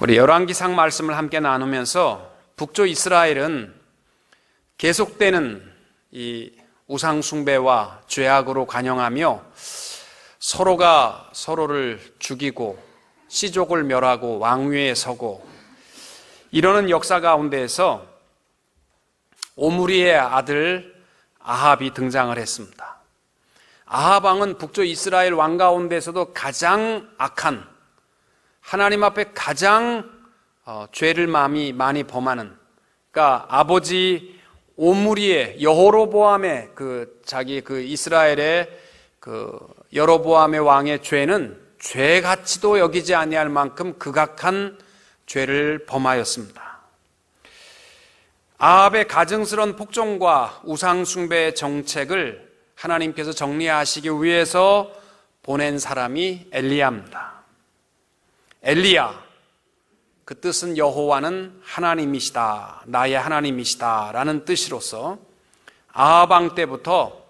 우리 열왕기상 말씀을 함께 나누면서 북쪽 이스라엘은 계속되는 이 우상 숭배와 죄악으로 관영하며 서로가 서로를 죽이고 씨족을 멸하고 왕위에 서고 이러는 역사 가운데에서 오므리의 아들 아합이 등장을 했습니다. 아합 왕은 북쪽 이스라엘 왕 가운데서도 가장 악한, 하나님 앞에 가장 죄를 많이 범하는, 그러니까 아버지 오므리의 여호로보암의 자기 이스라엘의 여로보암의 왕의 죄는 죄같이도 여기지 아니할 만큼 극악한 죄를 범하였습니다. 아합의 가증스러운 폭정과 우상 숭배의 정책을 하나님께서 정리하시기 위해서 보낸 사람이 엘리야입니다. 엘리야, 그 뜻은 여호와는 하나님이시다, 나의 하나님이시다 라는 뜻으로서 아합 왕 때부터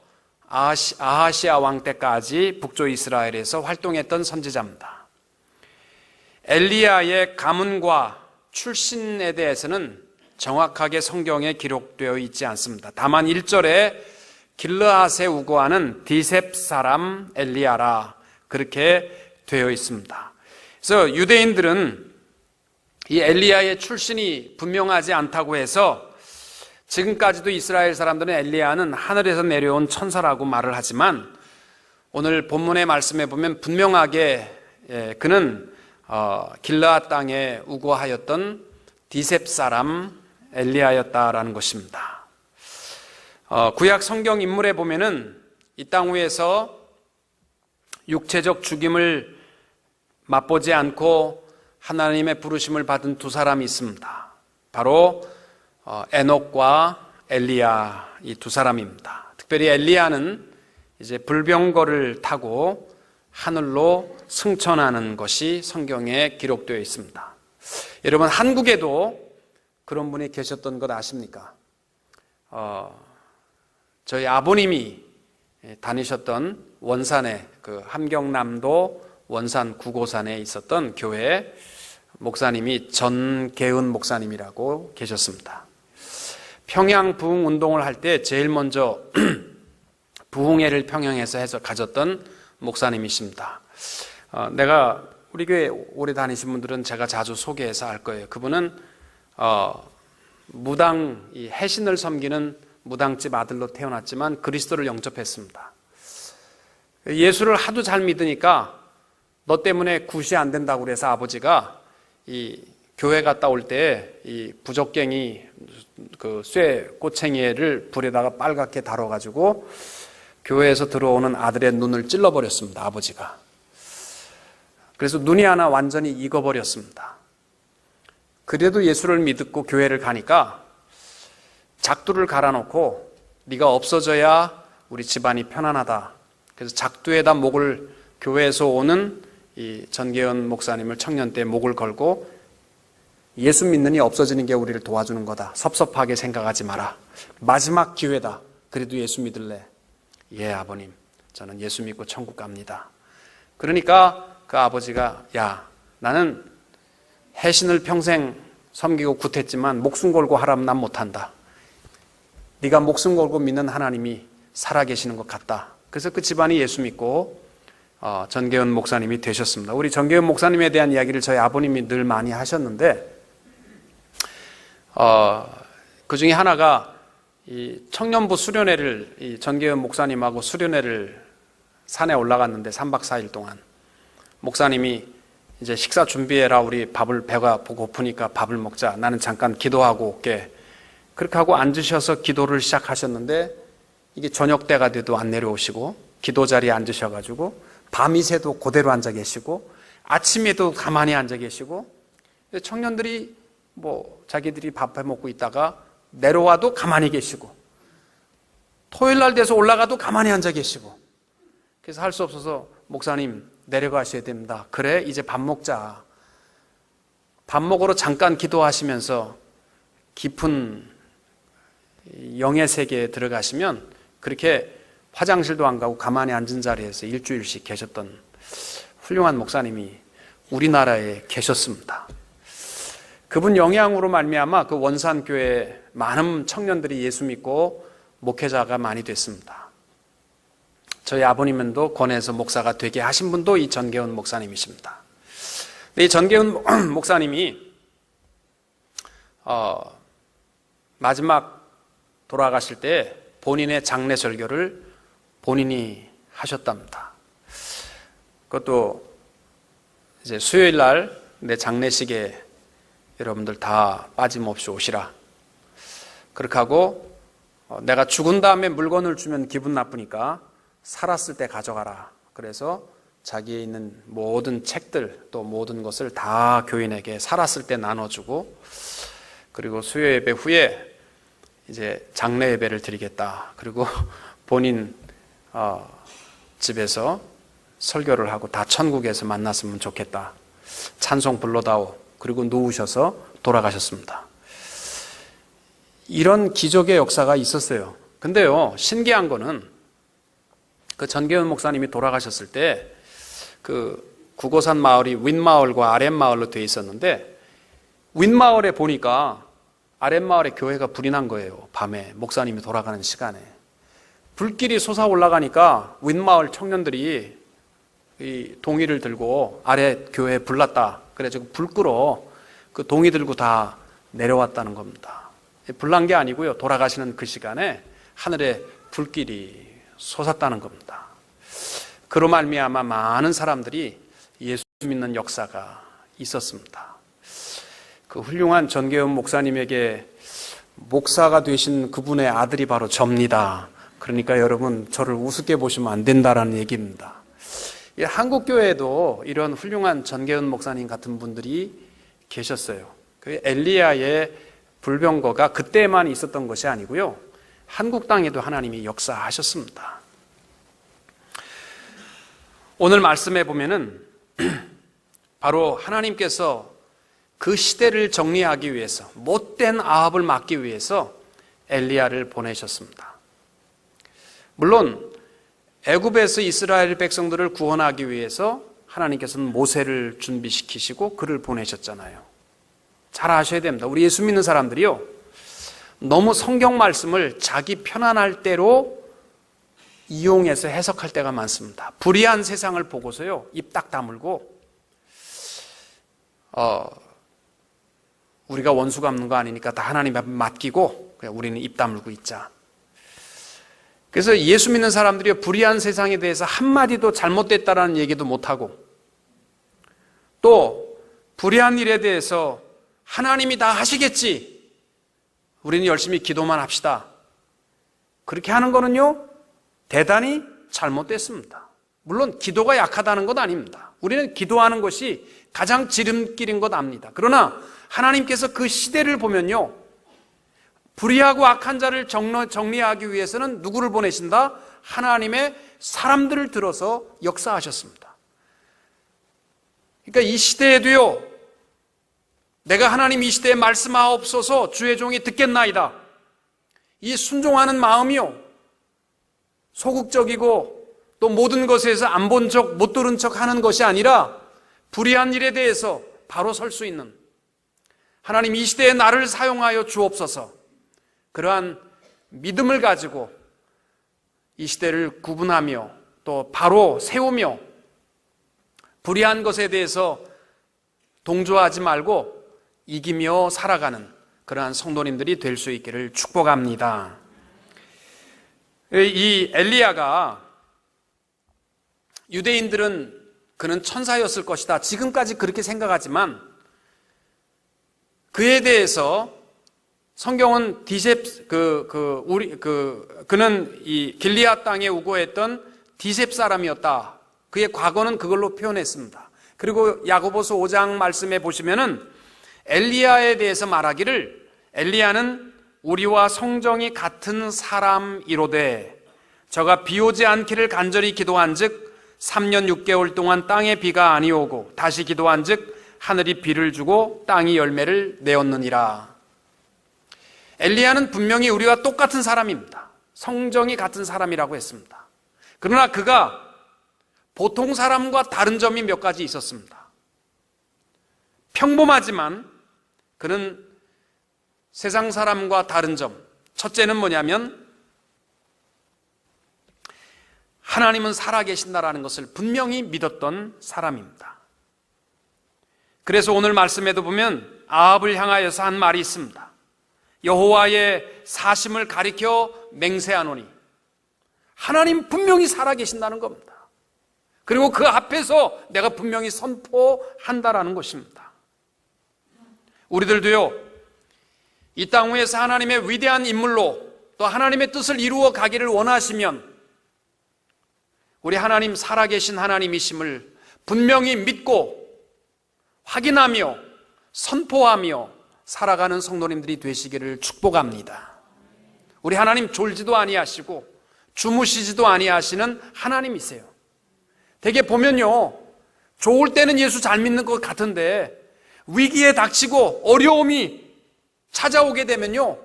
아하시아 왕 때까지 북쪽 이스라엘에서 활동했던 선지자입니다. 엘리야의 가문과 출신에 대해서는 정확하게 성경에 기록되어 있지 않습니다. 다만 1절에 길르앗에 우거하는 디셉 사람 엘리야라 그렇게 되어 있습니다. 그래서 유대인들은 이 엘리야의 출신이 분명하지 않다고 해서 지금까지도 이스라엘 사람들은 엘리야는 하늘에서 내려온 천사라고 말을 하지만 오늘 본문의 말씀에 보면 분명하게 그는 길르앗 땅에 우거하였던 디셉 사람 엘리야였다라는 것입니다. 구약 성경 인물에 보면은 이 땅 위에서 육체적 죽임을 맛보지 않고 하나님의 부르심을 받은 두 사람이 있습니다. 바로 에녹과 엘리야, 이 두 사람입니다. 특별히 엘리야는 이제 불병거를 타고 하늘로 승천하는 것이 성경에 기록되어 있습니다. 여러분, 한국에도 그런 분이 계셨던 것 아십니까? 저희 아버님이 다니셨던 원산의 함경남도 원산 구고산에 있었던 교회 목사님이 전계은 목사님이라고 계셨습니다. 평양 부흥 운동을 할 때 제일 먼저 부흥회를 평양에서 해서 가졌던 목사님이십니다. 내가 우리 교회 오래 다니신 분들은 제가 자주 소개해서 알 거예요. 그분은 무당, 이 해신을 섬기는 무당집 아들로 태어났지만 그리스도를 영접했습니다. 예수를 하도 잘 믿으니까 너 때문에 굿이 안 된다고 그래서 아버지가 이 교회 갔다 올 때 이 부적갱이 쇠 꼬챙이를 불에다가 빨갛게 달아가지고 교회에서 들어오는 아들의 눈을 찔러버렸습니다. 아버지가. 그래서 눈이 하나 완전히 익어버렸습니다. 그래도 예수를 믿고 교회를 가니까 작두를 갈아놓고 네가 없어져야 우리 집안이 편안하다. 그래서 작두에다 목을, 교회에서 오는 이 전계은 목사님을 청년 때 목을 걸고 예수 믿느니 없어지는 게 우리를 도와주는 거다. 섭섭하게 생각하지 마라. 마지막 기회다. 그래도 예수 믿을래? 예, 아버님. 저는 예수 믿고 천국 갑니다. 그러니까 그 아버지가 야, 나는 해신을 평생 섬기고 굿했지만 목숨 걸고 하라면 난 못한다. 네가 목숨 걸고 믿는 하나님이 살아계시는 것 같다. 그래서 그 집안이 예수 믿고 전계은 목사님이 되셨습니다. 우리 전계은 목사님에 대한 이야기를 저희 아버님이 늘 많이 하셨는데 그 중에 하나가 이 청년부 수련회를 이 전계은 목사님하고 수련회를 산에 올라갔는데 3박 4일 동안 목사님이 이제 식사 준비해라. 우리 배가 고프니까 밥을 먹자. 나는 잠깐 기도하고 올게. 그렇게 하고 앉으셔서 기도를 시작하셨는데 이게 저녁 때가 돼도 안 내려오시고 기도 자리에 앉으셔가지고 밤이 새도 그대로 앉아 계시고 아침에도 가만히 앉아 계시고 청년들이 자기들이 밥 해 먹고 있다가 내려와도 가만히 계시고 토요일 날 돼서 올라가도 가만히 앉아 계시고 그래서 할 수 없어서 목사님 내려가셔야 됩니다. 그래 이제 밥 먹자. 밥 먹으러 잠깐 기도하시면서 깊은 영의 세계에 들어가시면 그렇게 화장실도 안 가고 가만히 앉은 자리에서 일주일씩 계셨던 훌륭한 목사님이 우리나라에 계셨습니다. 그분 영향으로 말미암아 그 원산교회 많은 청년들이 예수 믿고 목회자가 많이 됐습니다. 저희 아버님도 권해서 목사가 되게 하신 분도 이 전계훈 목사님이십니다. 이 전계훈 목사님이 마지막 돌아가실 때 본인의 장례 절교를 본인이 하셨답니다. 그것도 이제 수요일 날 내 장례식에 여러분들 다 빠짐없이 오시라. 그렇게 하고 내가 죽은 다음에 물건을 주면 기분 나쁘니까 살았을 때 가져가라. 그래서 자기에 있는 모든 책들 또 모든 것을 다 교인에게 살았을 때 나눠주고, 그리고 수요 예배 후에 이제 장례 예배를 드리겠다. 그리고 본인 집에서 설교를 하고 다 천국에서 만났으면 좋겠다. 찬송 불러다오. 그리고 누우셔서 돌아가셨습니다. 이런 기적의 역사가 있었어요. 근데요, 신기한 거는 그 전계훈 목사님이 돌아가셨을 때 그 구고산 마을이 윗마을과 아랫마을로 되어 있었는데, 윗마을에 보니까 아랫마을에 교회가 불이 난 거예요. 밤에 목사님이 돌아가는 시간에 불길이 솟아 올라가니까 윗마을 청년들이 이 동이를 들고 아래 교회에 불났다. 그래서 불 끄러 그 동이 들고 다 내려왔다는 겁니다. 불난 게 아니고요, 돌아가시는 그 시간에 하늘에 불길이 솟았다는 겁니다. 그로 말미암아 많은 사람들이 예수 믿는 역사가 있었습니다. 그 훌륭한 전계훈 목사님에게 목사가 되신 그분의 아들이 바로 접니다. 그러니까 여러분, 저를 우습게 보시면 안 된다라는 얘기입니다. 한국 교회에도 이런 훌륭한 전계훈 목사님 같은 분들이 계셨어요. 그 엘리야의 불병거가 그때만 있었던 것이 아니고요, 한국 땅에도 하나님이 역사하셨습니다. 오늘 말씀해 보면은 바로 하나님께서 그 시대를 정리하기 위해서, 못된 아합을 막기 위해서 엘리야를 보내셨습니다. 물론 애굽에서 이스라엘 백성들을 구원하기 위해서 하나님께서는 모세를 준비시키시고 그를 보내셨잖아요. 잘 아셔야 됩니다. 우리 예수 믿는 사람들이요, 너무 성경 말씀을 자기 편안할 대로 이용해서 해석할 때가 많습니다. 불의한 세상을 보고서요, 입 딱 다물고 우리가 원수 갚는 거 아니니까 다 하나님 앞에 맡기고 그냥 우리는 입 다물고 있자. 그래서 예수 믿는 사람들이 불의한 세상에 대해서 한마디도 잘못됐다라는 얘기도 못하고, 또 불의한 일에 대해서 하나님이 다 하시겠지, 우리는 열심히 기도만 합시다, 그렇게 하는 거는요, 대단히 잘못됐습니다. 물론 기도가 약하다는 것 아닙니다. 우리는 기도하는 것이 가장 지름길인 것 압니다. 그러나 하나님께서 그 시대를 보면요, 불의하고 악한 자를 정리하기 위해서는 누구를 보내신다? 하나님의 사람들을 들어서 역사하셨습니다. 그러니까 이 시대에도요, 내가 하나님 이 시대에 말씀하옵소서 주의 종이 듣겠나이다, 이 순종하는 마음이요, 소극적이고 또 모든 것에서 안 본 척, 못 들은 척 하는 것이 아니라 불의한 일에 대해서 바로 설 수 있는, 하나님 이 시대에 나를 사용하여 주옵소서, 그러한 믿음을 가지고 이 시대를 구분하며 또 바로 세우며 불의한 것에 대해서 동조하지 말고 이기며 살아가는 그러한 성도님들이 될 수 있기를 축복합니다. 이 엘리야가, 유대인들은 그는 천사였을 것이다, 지금까지 그렇게 생각하지만 그에 대해서 성경은 그는 이 길리앗 땅에 우거했던 디셉 사람이었다, 그의 과거는 그걸로 표현했습니다. 그리고 야고보서 5장 말씀에 보시면은 엘리야에 대해서 말하기를, 엘리야는 우리와 성정이 같은 사람이로되 저가 비 오지 않기를 간절히 기도한즉 3년 6개월 동안 땅에 비가 아니오고 다시 기도한즉 하늘이 비를 주고 땅이 열매를 내었느니라. 엘리야는 분명히 우리와 똑같은 사람입니다. 성정이 같은 사람이라고 했습니다. 그러나 그가 보통 사람과 다른 점이 몇 가지 있었습니다. 평범하지만 그는 세상 사람과 다른 점, 첫째는 뭐냐면 하나님은 살아계신다라는 것을 분명히 믿었던 사람입니다. 그래서 오늘 말씀에도 보면 아합을 향하여서 한 말이 있습니다. 여호와의 사심을 가리켜 맹세하노니, 하나님 분명히 살아계신다는 겁니다. 그리고 그 앞에서 내가 분명히 선포한다라는 것입니다. 우리들도요, 이 땅 위에서 하나님의 위대한 인물로 또 하나님의 뜻을 이루어 가기를 원하시면 우리 하나님 살아계신 하나님이심을 분명히 믿고 확인하며 선포하며 살아가는 성도님들이 되시기를 축복합니다. 우리 하나님 졸지도 아니하시고 주무시지도 아니하시는 하나님이세요. 되게 보면요, 좋을 때는 예수 잘 믿는 것 같은데 위기에 닥치고 어려움이 찾아오게 되면요,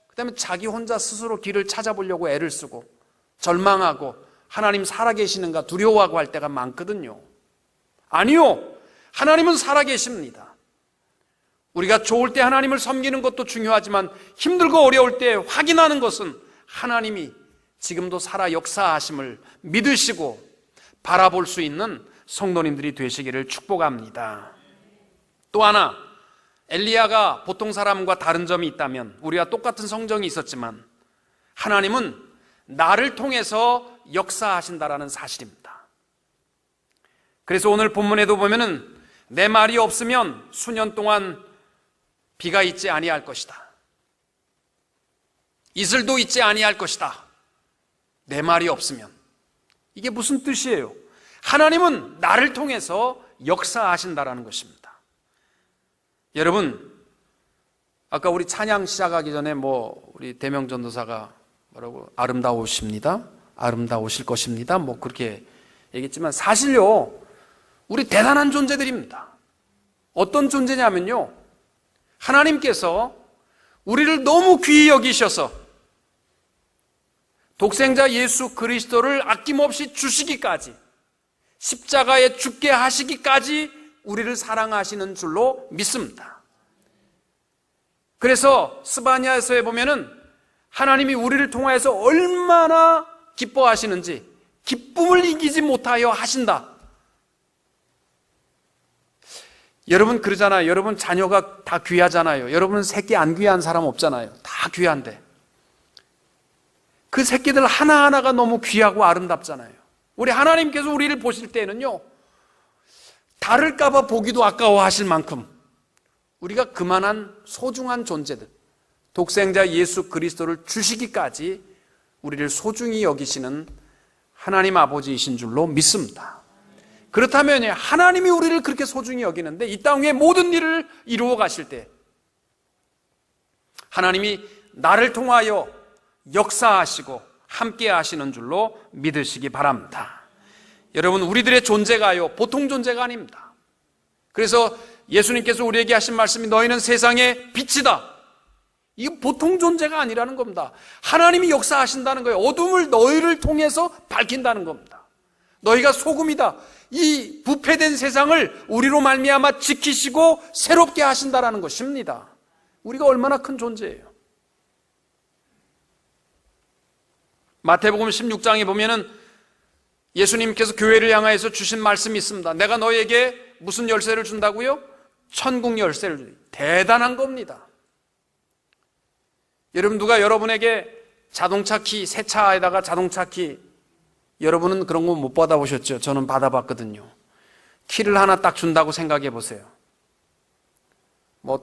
그 다음에 자기 혼자 스스로 길을 찾아보려고 애를 쓰고 절망하고 하나님 살아계시는가 두려워하고 할 때가 많거든요. 아니요, 하나님은 살아계십니다. 우리가 좋을 때 하나님을 섬기는 것도 중요하지만 힘들고 어려울 때 확인하는 것은 하나님이 지금도 살아 역사하심을 믿으시고 바라볼 수 있는 성도님들이 되시기를 축복합니다. 또 하나, 엘리야가 보통 사람과 다른 점이 있다면, 우리와 똑같은 성정이 있었지만 하나님은 나를 통해서 역사하신다라는 사실입니다. 그래서 오늘 본문에도 보면은 내 말이 없으면 수년 동안 비가 있지 아니할 것이다. 이슬도 있지 아니할 것이다. 내 말이 없으면. 이게 무슨 뜻이에요? 하나님은 나를 통해서 역사하신다라는 것입니다. 여러분, 아까 우리 찬양 시작하기 전에 우리 대명 전도사가 뭐라고 아름다우십니다, 아름다우실 것입니다, 그렇게 얘기했지만 사실요, 우리 대단한 존재들입니다. 어떤 존재냐면요, 하나님께서 우리를 너무 귀히 여기셔서 독생자 예수 그리스도를 아낌없이 주시기까지, 십자가에 죽게 하시기까지 우리를 사랑하시는 줄로 믿습니다. 그래서 스바냐서에 보면은 하나님이 우리를 통하여서 얼마나 기뻐하시는지 기쁨을 이기지 못하여 하신다. 여러분 그러잖아요. 여러분 자녀가 다 귀하잖아요. 여러분 새끼 안 귀한 사람 없잖아요. 다 귀한데 그 새끼들 하나하나가 너무 귀하고 아름답잖아요. 우리 하나님께서 우리를 보실 때는요, 다를까봐 보기도 아까워하실 만큼 우리가 그만한 소중한 존재들, 독생자 예수 그리스도를 주시기까지 우리를 소중히 여기시는 하나님 아버지이신 줄로 믿습니다. 그렇다면 하나님이 우리를 그렇게 소중히 여기는데 이 땅 위에 모든 일을 이루어 가실 때 하나님이 나를 통하여 역사하시고 함께 하시는 줄로 믿으시기 바랍니다. 여러분, 우리들의 존재가요, 보통 존재가 아닙니다. 그래서 예수님께서 우리에게 하신 말씀이 너희는 세상의 빛이다. 이거 보통 존재가 아니라는 겁니다. 하나님이 역사하신다는 거예요. 어둠을 너희를 통해서 밝힌다는 겁니다. 너희가 소금이다. 이 부패된 세상을 우리로 말미암아 지키시고 새롭게 하신다라는 것입니다. 우리가 얼마나 큰 존재예요. 마태복음 16장에 보면은 예수님께서 교회를 향하여서 주신 말씀이 있습니다. 내가 너희에게 무슨 열쇠를 준다고요? 천국 열쇠를 준다. 대단한 겁니다. 여러분, 누가 여러분에게 자동차 키, 새 차에다가 자동차 키, 여러분은 그런 거 못 받아보셨죠? 저는 받아봤거든요. 키를 하나 딱 준다고 생각해 보세요.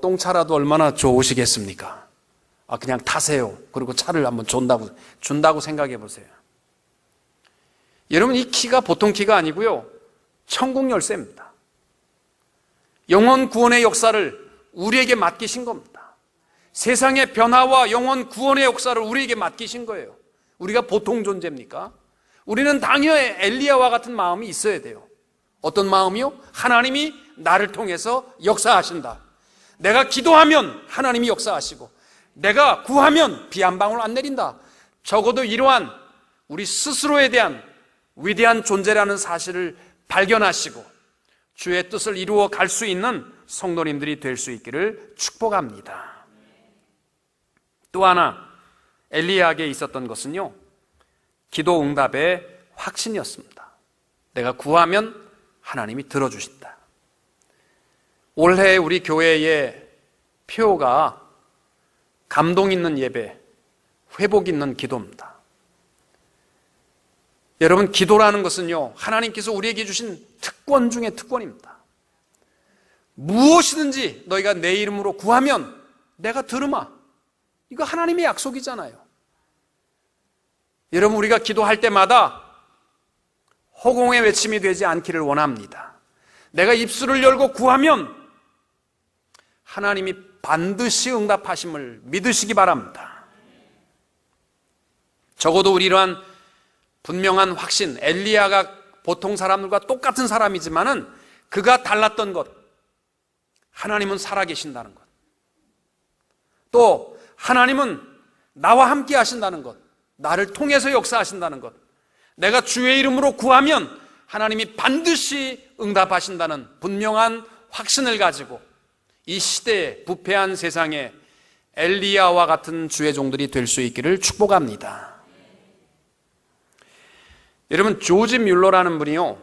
똥차라도 얼마나 좋으시겠습니까? 그냥 타세요. 그리고 차를 한번 준다고 생각해 보세요. 여러분, 이 키가 보통 키가 아니고요, 천국 열쇠입니다. 영원 구원의 역사를 우리에게 맡기신 겁니다. 세상의 변화와 영원 구원의 역사를 우리에게 맡기신 거예요. 우리가 보통 존재입니까? 우리는 당연히 엘리야와 같은 마음이 있어야 돼요. 어떤 마음이요? 하나님이 나를 통해서 역사하신다. 내가 기도하면 하나님이 역사하시고 내가 구하면 비 한 방울 안 내린다. 적어도 이러한 우리 스스로에 대한 위대한 존재라는 사실을 발견하시고 주의 뜻을 이루어 갈 수 있는 성도님들이 될 수 있기를 축복합니다. 또 하나 엘리야에게 있었던 것은요, 기도 응답의 확신이었습니다. 내가 구하면 하나님이 들어주신다. 올해 우리 교회의 표가 감동 있는 예배, 회복 있는 기도입니다. 여러분, 기도라는 것은요, 하나님께서 우리에게 주신 특권 중에 특권입니다. 무엇이든지 너희가 내 이름으로 구하면 내가 들으마. 이거 하나님의 약속이잖아요. 여러분, 우리가 기도할 때마다 허공의 외침이 되지 않기를 원합니다. 내가 입술을 열고 구하면 하나님이 반드시 응답하심을 믿으시기 바랍니다. 적어도 우리 이러한 분명한 확신, 엘리야가 보통 사람들과 똑같은 사람이지만은 그가 달랐던 것, 하나님은 살아계신다는 것, 또 하나님은 나와 함께 하신다는 것, 나를 통해서 역사하신다는 것, 내가 주의 이름으로 구하면 하나님이 반드시 응답하신다는 분명한 확신을 가지고 이 시대에, 부패한 세상에 엘리야와 같은 주의 종들이 될 수 있기를 축복합니다. 여러분, 조지 뮬러라는 분이요,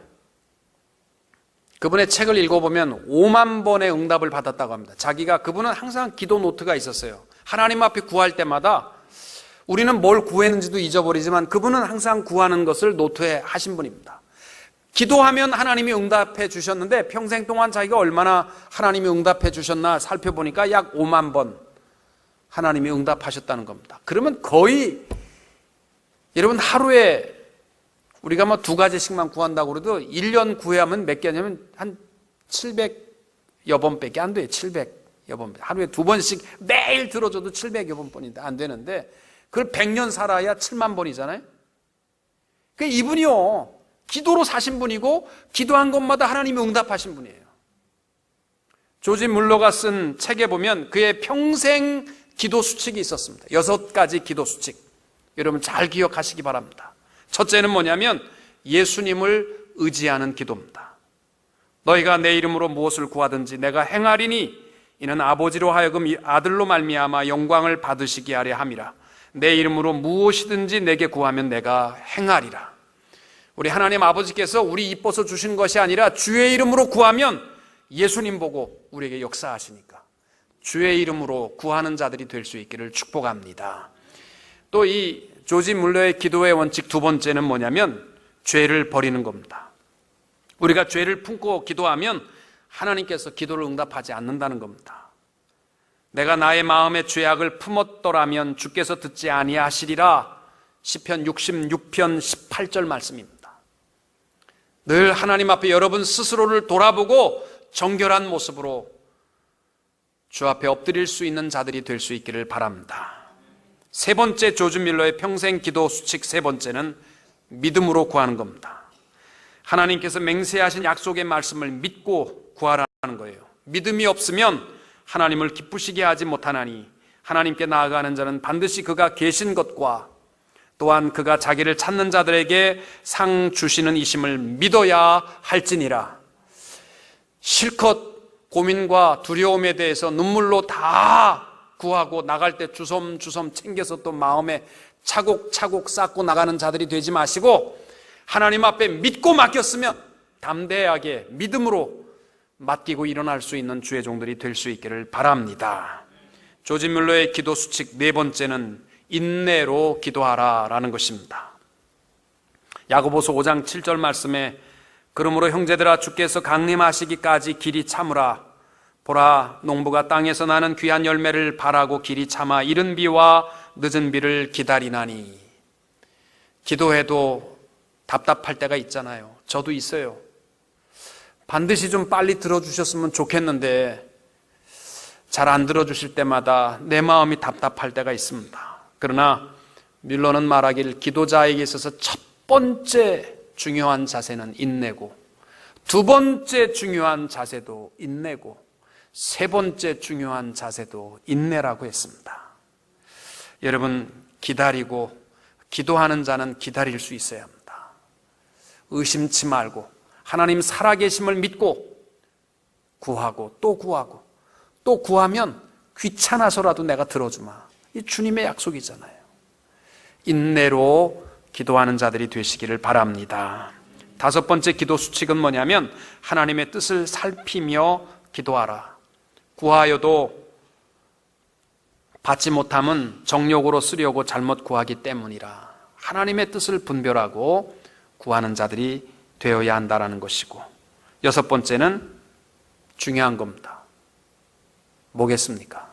그분의 책을 읽어보면 5만 번의 응답을 받았다고 합니다. 그분은 항상 기도 노트가 있었어요. 하나님 앞에 구할 때마다 우리는 뭘 구했는지도 잊어버리지만 그분은 항상 구하는 것을 노트에 하신 분입니다. 기도하면 하나님이 응답해 주셨는데 평생 동안 자기가 얼마나 하나님이 응답해 주셨나 살펴보니까 약 5만 번 하나님이 응답하셨다는 겁니다. 그러면 거의, 여러분, 하루에 우리가 뭐 2가지씩만 구한다고 그래도 1년 구해야면 몇 개냐면 한 700여 번밖에 안 돼요. 700여 번. 하루에 2번씩 매일 들어줘도 700여 번뿐인데 안 되는데 그걸 100년 살아야 7만 번이잖아요. 그러니까 이분이요, 기도로 사신 분이고 기도한 것마다 하나님이 응답하신 분이에요. 조지 뮬러가 쓴 책에 보면 그의 평생 기도 수칙이 있었습니다. 6가지 기도 수칙. 여러분 잘 기억하시기 바랍니다. 첫째는 뭐냐면 예수님을 의지하는 기도입니다. 너희가 내 이름으로 무엇을 구하든지 내가 행하리니 이는 아버지로 하여금 이 아들로 말미암아 영광을 받으시게 하려 함이라. 내 이름으로 무엇이든지 내게 구하면 내가 행하리라. 우리 하나님 아버지께서 우리 이뻐서 주신 것이 아니라 주의 이름으로 구하면 예수님 보고 우리에게 역사하시니까 주의 이름으로 구하는 자들이 될 수 있기를 축복합니다. 또 이 조지 뮬러의 기도의 원칙 2번째는 뭐냐면 죄를 버리는 겁니다. 우리가 죄를 품고 기도하면 하나님께서 기도를 응답하지 않는다는 겁니다. 내가 나의 마음에 죄악을 품었더라면 주께서 듣지 아니하시리라. 시편 66편 18절 말씀입니다. 늘 하나님 앞에 여러분 스스로를 돌아보고 정결한 모습으로 주 앞에 엎드릴 수 있는 자들이 될 수 있기를 바랍니다. 3번째 조지 뮬러의 평생 기도 수칙 3번째는 믿음으로 구하는 겁니다. 하나님께서 맹세하신 약속의 말씀을 믿고 구하라는 거예요. 믿음이 없으면 하나님을 기쁘시게 하지 못하나니 하나님께 나아가는 자는 반드시 그가 계신 것과 또한 그가 자기를 찾는 자들에게 상 주시는 이심을 믿어야 할지니라. 실컷 고민과 두려움에 대해서 눈물로 다 구하고 나갈 때 주섬주섬 챙겨서 또 마음에 차곡차곡 쌓고 나가는 자들이 되지 마시고 하나님 앞에 믿고 맡겼으면 담대하게 믿음으로 맡기고 일어날 수 있는 주의 종들이 될 수 있기를 바랍니다. 조지 뮬러의 기도 수칙 4번째는 인내로 기도하라라는 것입니다. 야고보서 5장 7절 말씀에 그러므로 형제들아 주께서 강림하시기까지 길이 참으라. 보라 농부가 땅에서 나는 귀한 열매를 바라고 길이 참아 이른 비와 늦은 비를 기다리나니. 기도해도 답답할 때가 있잖아요. 저도 있어요. 반드시 좀 빨리 들어주셨으면 좋겠는데 잘 안 들어주실 때마다 내 마음이 답답할 때가 있습니다. 그러나 뮬러는 말하길 기도자에게 있어서 첫 번째 중요한 자세는 인내고 2번째 중요한 자세도 인내고 3번째 중요한 자세도 인내라고 했습니다. 여러분 기다리고 기도하는 자는 기다릴 수 있어야 합니다. 의심치 말고 하나님 살아계심을 믿고 구하고 또 구하고 또 구하면 귀찮아서라도 내가 들어주마. 이 주님의 약속이잖아요. 인내로 기도하는 자들이 되시기를 바랍니다. 다섯 번째 기도 수칙은 뭐냐면 하나님의 뜻을 살피며 기도하라. 구하여도 받지 못함은 정욕으로 쓰려고 잘못 구하기 때문이라. 하나님의 뜻을 분별하고 구하는 자들이 되어야 한다는 것이고, 여섯 번째는 중요한 겁니다. 뭐겠습니까?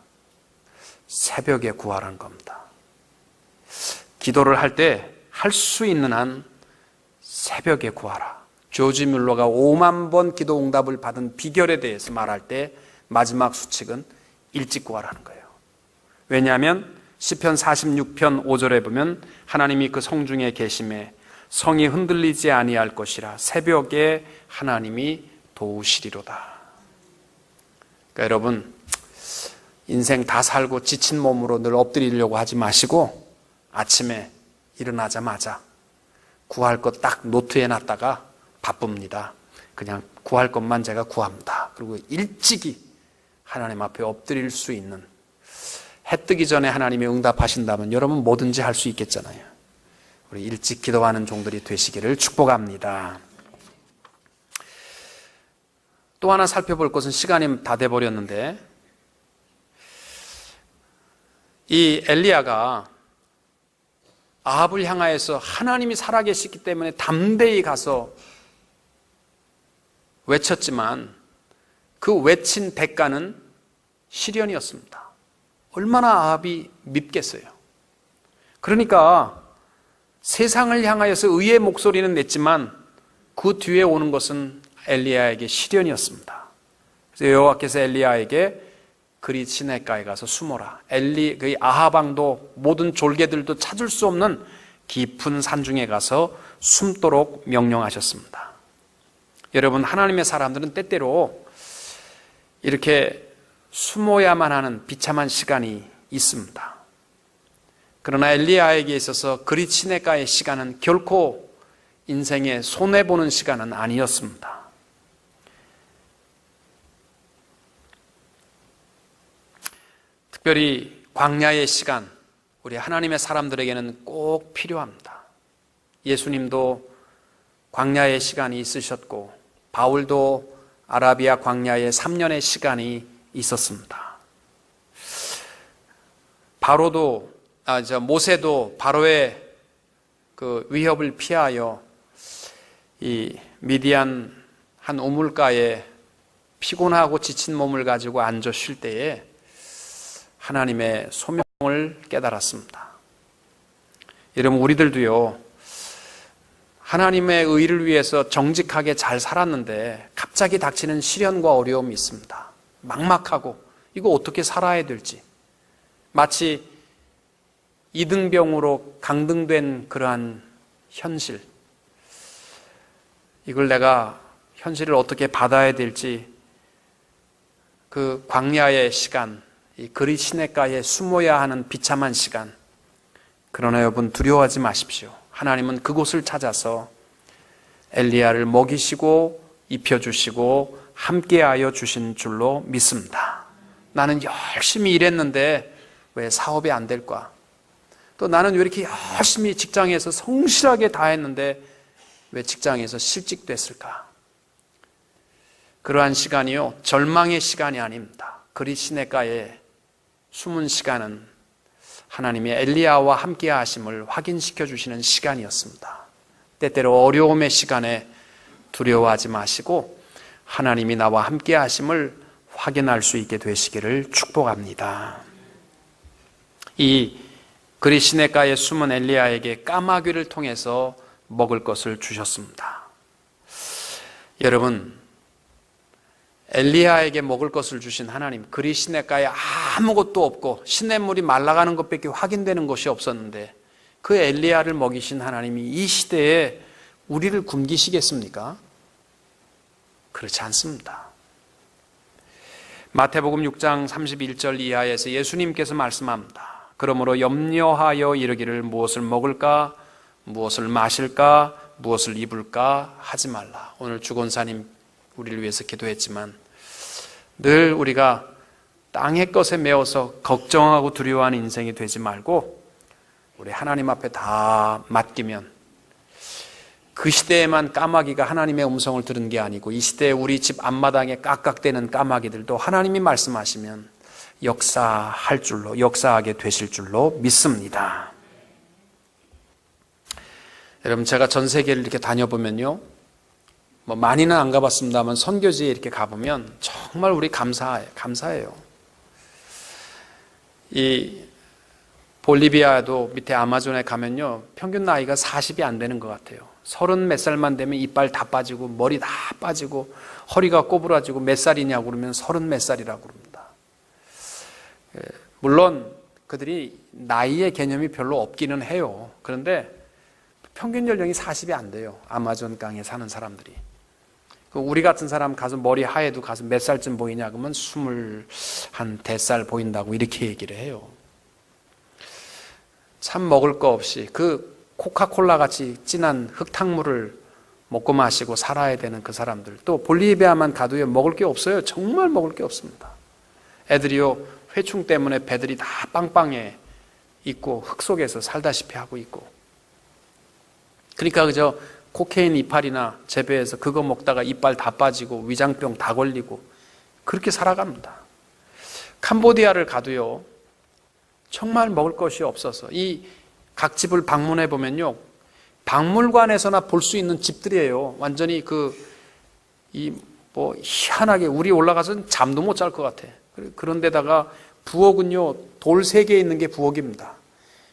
새벽에 구하라는 겁니다. 기도를 할 때 할 수 있는 한 새벽에 구하라. 조지 뮬러가 5만 번 기도 응답을 받은 비결에 대해서 말할 때 마지막 수칙은 일찍 구하라는 거예요. 왜냐하면 시편 46편 5절에 보면 하나님이 그 성중에 계심에 성이 흔들리지 아니할 것이라 새벽에 하나님이 도우시리로다. 그러니까 여러분, 인생 다 살고 지친 몸으로 늘 엎드리려고 하지 마시고 아침에 일어나자마자 구할 것 딱 노트에 놨다가 바쁩니다. 그냥 구할 것만 제가 구합니다. 그리고 일찍이 하나님 앞에 엎드릴 수 있는, 해 뜨기 전에 하나님이 응답하신다면 여러분 뭐든지 할 수 있겠잖아요. 우리 일찍 기도하는 종들이 되시기를 축복합니다. 또 하나 살펴볼 것은 시간이 다 돼버렸는데, 이 엘리야가 아합을 향하여서 하나님이 살아계시기 때문에 담대히 가서 외쳤지만 그 외친 대가는 시련이었습니다. 얼마나 아합이 밉겠어요. 그러니까 세상을 향하여서 의의 목소리는 냈지만 그 뒤에 오는 것은 엘리야에게 시련이었습니다. 그래서 여호와께서 엘리야에게 그리 시내가에 가서 숨어라. 그 아합 왕도 모든 졸개들도 찾을 수 없는 깊은 산중에 가서 숨도록 명령하셨습니다. 여러분, 하나님의 사람들은 때때로 이렇게 숨어야만 하는 비참한 시간이 있습니다. 그러나 엘리야에게 있어서 그리 시내가의 시간은 결코 인생에 손해보는 시간은 아니었습니다. 특별히 광야의 시간, 우리 하나님의 사람들에게는 꼭 필요합니다. 예수님도 광야의 시간이 있으셨고 바울도 아라비아 광야에 3년의 시간이 있었습니다. 모세도 바로의 그 위협을 피하여 이 미디안 한 우물가에 피곤하고 지친 몸을 가지고 앉아 쉴 때에 하나님의 소명을 깨달았습니다. 여러분, 우리들도요, 하나님의 의를 위해서 정직하게 잘 살았는데 갑자기 닥치는 시련과 어려움이 있습니다. 막막하고 이거 어떻게 살아야 될지, 마치 이등병으로 강등된 그러한 현실, 이걸 내가 현실을 어떻게 받아야 될지, 그 광야의 시간, 이 그리 시내가에 숨어야 하는 비참한 시간. 그러나 여러분, 두려워하지 마십시오. 하나님은 그곳을 찾아서 엘리야를 먹이시고 입혀주시고 함께하여 주신 줄로 믿습니다. 나는 열심히 일했는데 왜 사업이 안 될까? 또 나는 왜 이렇게 열심히 직장에서 성실하게 다 했는데 왜 직장에서 실직됐을까? 그러한 시간이요, 절망의 시간이 아닙니다. 그리 시내가에 숨은 시간은 하나님의 엘리야와 함께 하심을 확인시켜 주시는 시간이었습니다. 때때로 어려움의 시간에 두려워하지 마시고 하나님이 나와 함께 하심을 확인할 수 있게 되시기를 축복합니다. 이 그리 시내가에 숨은 엘리야에게 까마귀를 통해서 먹을 것을 주셨습니다. 여러분, 엘리야에게 먹을 것을 주신 하나님, 그리 시내가에 아무것도 없고 시냇물이 말라가는 것밖에 확인되는 것이 없었는데 그 엘리야를 먹이신 하나님이 이 시대에 우리를 굶기시겠습니까? 그렇지 않습니다. 마태복음 6장 31절 이하에서 예수님께서 말씀합니다. 그러므로 염려하여 이르기를 무엇을 먹을까, 무엇을 마실까, 무엇을 입을까 하지 말라. 오늘 주권사님 우리를 위해서 기도했지만 늘 우리가 땅의 것에 매어서 걱정하고 두려워하는 인생이 되지 말고 우리 하나님 앞에 다 맡기면 그 시대에만 까마귀가 하나님의 음성을 들은 게 아니고 이 시대에 우리 집 앞마당에 깍깍대는 까마귀들도 하나님이 말씀하시면 역사하게 되실 줄로 믿습니다. 여러분, 제가 전 세계를 이렇게 다녀보면요, 많이는 안 가봤습니다만 선교지에 이렇게 가보면 정말 우리 감사해요. 이 볼리비아도 밑에 아마존에 가면요, 평균 나이가 40이 안 되는 것 같아요. 30 몇 살만 되면 이빨 다 빠지고 머리 다 빠지고 허리가 꼬부라지고 몇 살이냐고 그러면 30 몇 살이라고 그럽니다. 물론 그들이 나이의 개념이 별로 없기는 해요. 그런데 평균 연령이 40이 안 돼요. 아마존 강에 사는 사람들이. 우리 같은 사람 가서 머리 하얘도 가서 몇 살쯤 보이냐 그러면 21살 보인다고 이렇게 얘기를 해요. 참 먹을 거 없이 그 코카콜라 같이 진한 흙탕물을 먹고 마시고 살아야 되는 그 사람들, 또 볼리비아만 가도요 먹을 게 없어요. 정말 먹을 게 없습니다. 애들이요 회충 때문에 배들이 다 빵빵해 있고 흙 속에서 살다시피 하고 있고, 그러니까 그저 코케인 이빨이나 재배해서 그거 먹다가 이빨 다 빠지고 위장병 다 걸리고 그렇게 살아갑니다. 캄보디아를 가도요 정말 먹을 것이 없어서 이 각 집을 방문해 보면요 박물관에서나 볼 수 있는 집들이에요. 완전히 희한하게 우리 올라가서는 잠도 못 잘 것 같아. 그런데다가 부엌은요 돌 3개 있는 게 부엌입니다.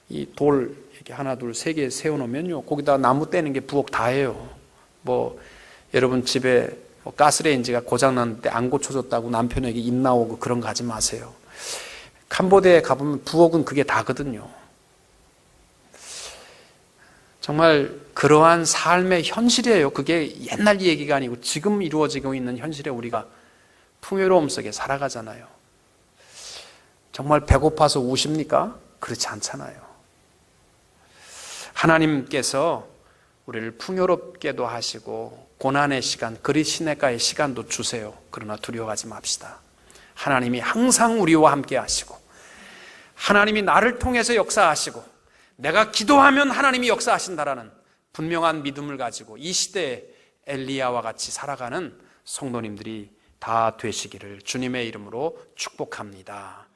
이 돌 이렇게 하나 둘 3개 세워놓으면요 거기다 나무 떼는 게 부엌 다예요. 여러분 집에 가스레인지가 고장났는데 안 고쳐줬다고 남편에게 입 나오고 그런 거 하지 마세요. 캄보디아에 가보면 부엌은 그게 다거든요. 정말 그러한 삶의 현실이에요. 그게 옛날 얘기가 아니고 지금 이루어지고 있는 현실에 우리가 풍요로움 속에 살아가잖아요. 정말 배고파서 우십니까? 그렇지 않잖아요. 하나님께서 우리를 풍요롭게도 하시고 고난의 시간, 그리시네가의 시간도 주세요. 그러나 두려워하지 맙시다. 하나님이 항상 우리와 함께 하시고 하나님이 나를 통해서 역사하시고 내가 기도하면 하나님이 역사하신다라는 분명한 믿음을 가지고 이 시대에 엘리야와 같이 살아가는 성도님들이 다 되시기를 주님의 이름으로 축복합니다.